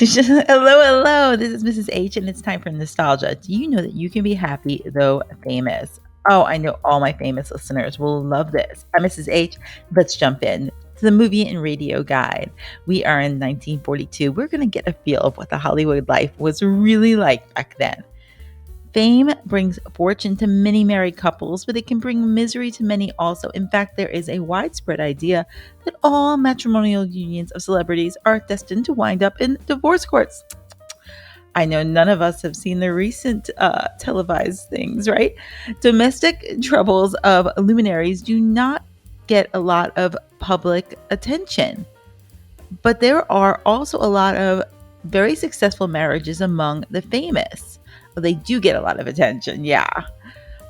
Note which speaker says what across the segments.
Speaker 1: Hello. This is Mrs. H, and it's time for nostalgia. Do you know that you can be happy though famous? Oh, I know all my famous listeners will love this. I'm Mrs. H. Let's jump in to the movie and radio guide. We are in 1942. We're going to get a feel of what the Hollywood life was really like back then. Fame brings fortune to many married couples, but it can bring misery to many also. In fact, there is a widespread idea that all matrimonial unions of celebrities are destined to wind up in divorce courts. I know none of us have seen the recent televised things, right? Domestic troubles of luminaries do not get a lot of public attention, but there are also a lot of very successful marriages among the famous. Well, they do get a lot of attention, yeah.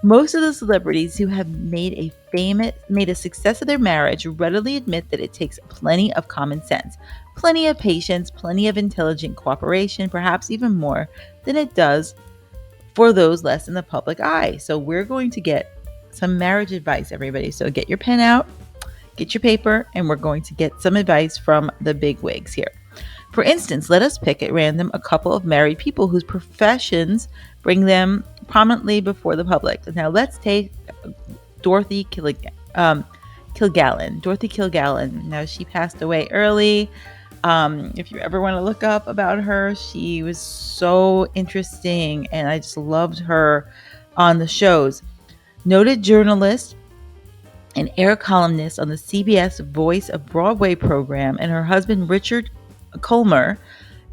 Speaker 1: Most of the celebrities who have made a success of their marriage readily admit that it takes plenty of common sense, plenty of patience, plenty of intelligent cooperation, perhaps even more than it does for those less in the public eye. So we're going to get some marriage advice, everybody. So get your pen out, get your paper, and we're going to get some advice from the bigwigs here. For instance, let us pick at random a couple of married people whose professions bring them prominently before the public. Now, let's take Dorothy Kilgallen. Dorothy Kilgallen. Now, she passed away early. If you ever want to look up about her, she was so interesting, and I just loved her on the shows. Noted journalist and air columnist on the CBS Voice of Broadway program, and her husband, Richard Colmer,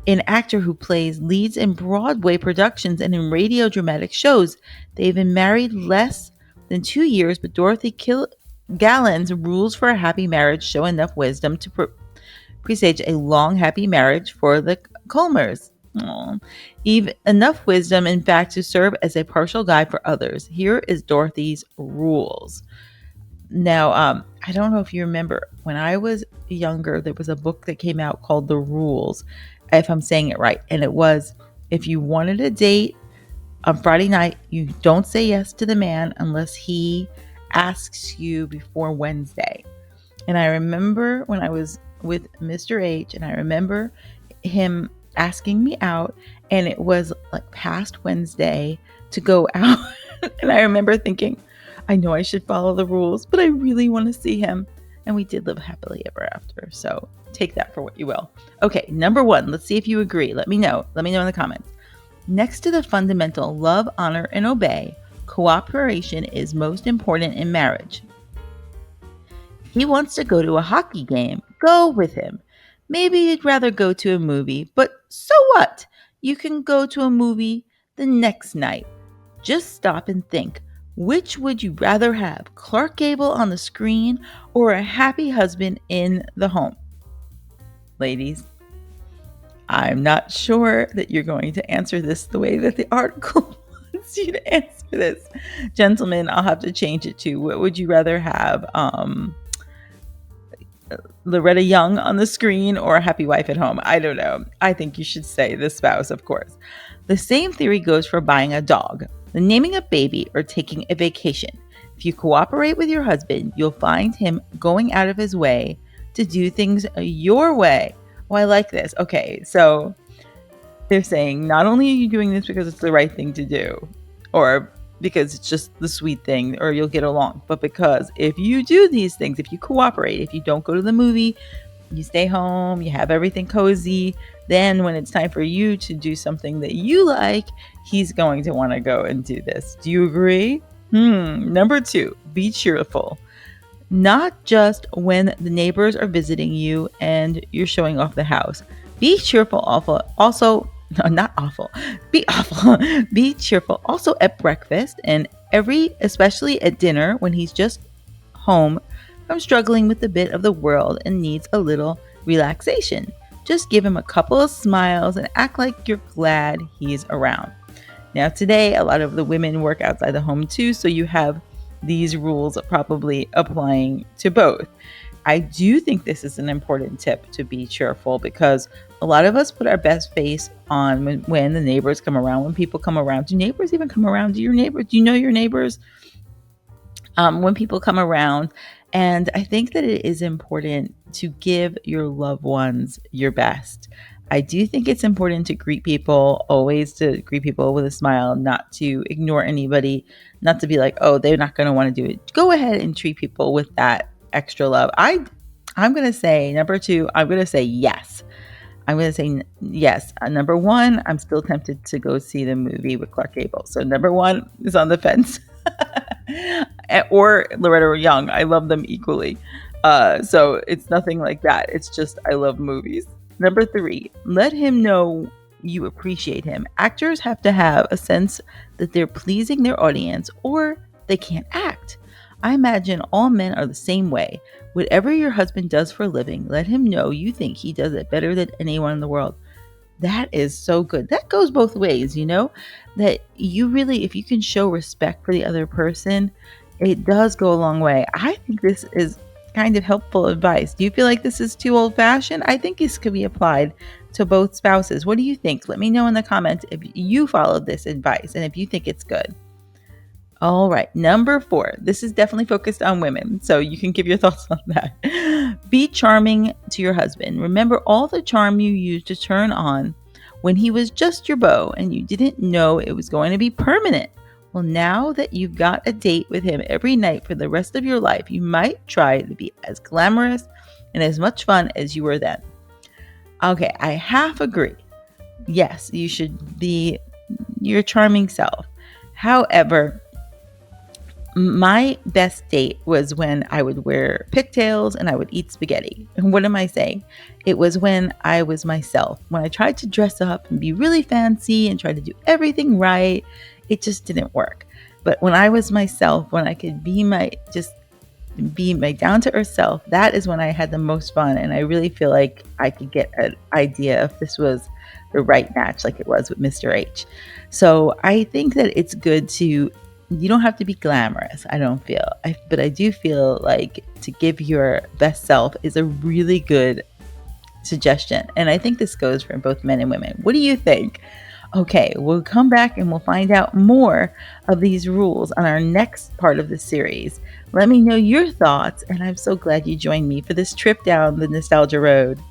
Speaker 1: an actor who plays leads in Broadway productions and in radio dramatic shows. They've been married less than 2 years, but Dorothy Kilgallen's rules for a happy marriage show enough wisdom to presage a long, happy marriage for the Colmers. Even enough wisdom, in fact, to serve as a partial guide for others. Here is Dorothy's rules. Now, I don't know if you remember, when I was younger, there was a book that came out called The Rules, if I'm saying it right. And it was, if you wanted a date on Friday night, you don't say yes to the man unless he asks you before Wednesday. And I remember when I was with Mr. H, and I remember him asking me out, and it was like past Wednesday to go out. And I remember thinking, I know I should follow the rules, but I really want to see him. And we did live happily ever after. So take that for what you will. Okay, number 1. Let's see if you agree. Let me know. Let me know in the comments. Next to the fundamental love, honor, and obey, cooperation is most important in marriage. He wants to go to a hockey game. Go with him. Maybe you'd rather go to a movie, but so what? You can go to a movie the next night. Just stop and think. Which would you rather have, Clark Gable on the screen or a happy husband in the home? Ladies, I'm not sure that you're going to answer this the way that the article wants you to answer this. Gentlemen, I'll have to change it to, what would you rather have, Loretta Young on the screen or a happy wife at home? I don't know. I think you should say the spouse, of course. The same theory goes for buying a dog, the naming a baby, or taking a vacation. If you cooperate with your husband, you'll find him going out of his way to do things your way. Oh, I like this. Okay, so they're saying not only are you doing this because it's the right thing to do, or because it's just the sweet thing, or you'll get along, but because if you do these things, if you cooperate, if you don't go to the movie, you stay home, you have everything cozy, then when it's time for you to do something that you like, he's going to want to go and do this. Do you agree? Number 2, be cheerful. Not just when the neighbors are visiting you and you're showing off the house. Be cheerful also. No, not awful. Be awful. Be cheerful also at breakfast and especially at dinner when he's just home from struggling with a bit of the world and needs a little relaxation. Just give him a couple of smiles and act like you're glad he's around. Now, today, a lot of the women work outside the home too, so you have these rules probably applying to both. I do think this is an important tip, to be cheerful, because a lot of us put our best face on when the neighbors come around, when people come around. Do neighbors even come around? Do you know your neighbors? When people come around. And I think that it is important to give your loved ones your best. I do think it's important to greet people, always to greet people with a smile, not to ignore anybody, not to be like, oh, they're not going to want to do it. Go ahead and treat people with that extra love. I'm going to say number 2, I'm going to say yes. I'm going to say yes. Number 1, I'm still tempted to go see the movie with Clark Gable. So number 1 is on the fence. Or Loretta Young. I love them equally. So it's nothing like that. It's just I love movies. Number 3, let him know you appreciate him. Actors have to have a sense that they're pleasing their audience or they can't act. I imagine all men are the same way. Whatever your husband does for a living, let him know you think he does it better than anyone in the world. That is so good. That goes both ways, that you really, if you can show respect for the other person, it does go a long way. I think this is kind of helpful advice. Do you feel like this is too old fashioned? I think this could be applied to both spouses. What do you think? Let me know in the comments if you followed this advice and if you think it's good. All right, number 4. This is definitely focused on women, so you can give your thoughts on that. Be charming to your husband. Remember all the charm you used to turn on when he was just your beau and you didn't know it was going to be permanent. Well, now that you've got a date with him every night for the rest of your life, you might try to be as glamorous and as much fun as you were then. Okay, I half agree. Yes, you should be your charming self. However, my best date was when I would wear pigtails and I would eat spaghetti. And what am I saying? It was when I was myself. When I tried to dress up and be really fancy and try to do everything right, it just didn't work. But when I was myself, when I could be my down to earth self, that is when I had the most fun. And I really feel like I could get an idea if this was the right match, like it was with Mr. H. So I think that it's good to, you don't have to be glamorous, I don't feel. But I do feel like to give your best self is a really good suggestion. And I think this goes for both men and women. What do you think? Okay, we'll come back and we'll find out more of these rules on our next part of the series. Let me know your thoughts, and I'm so glad you joined me for this trip down the nostalgia road.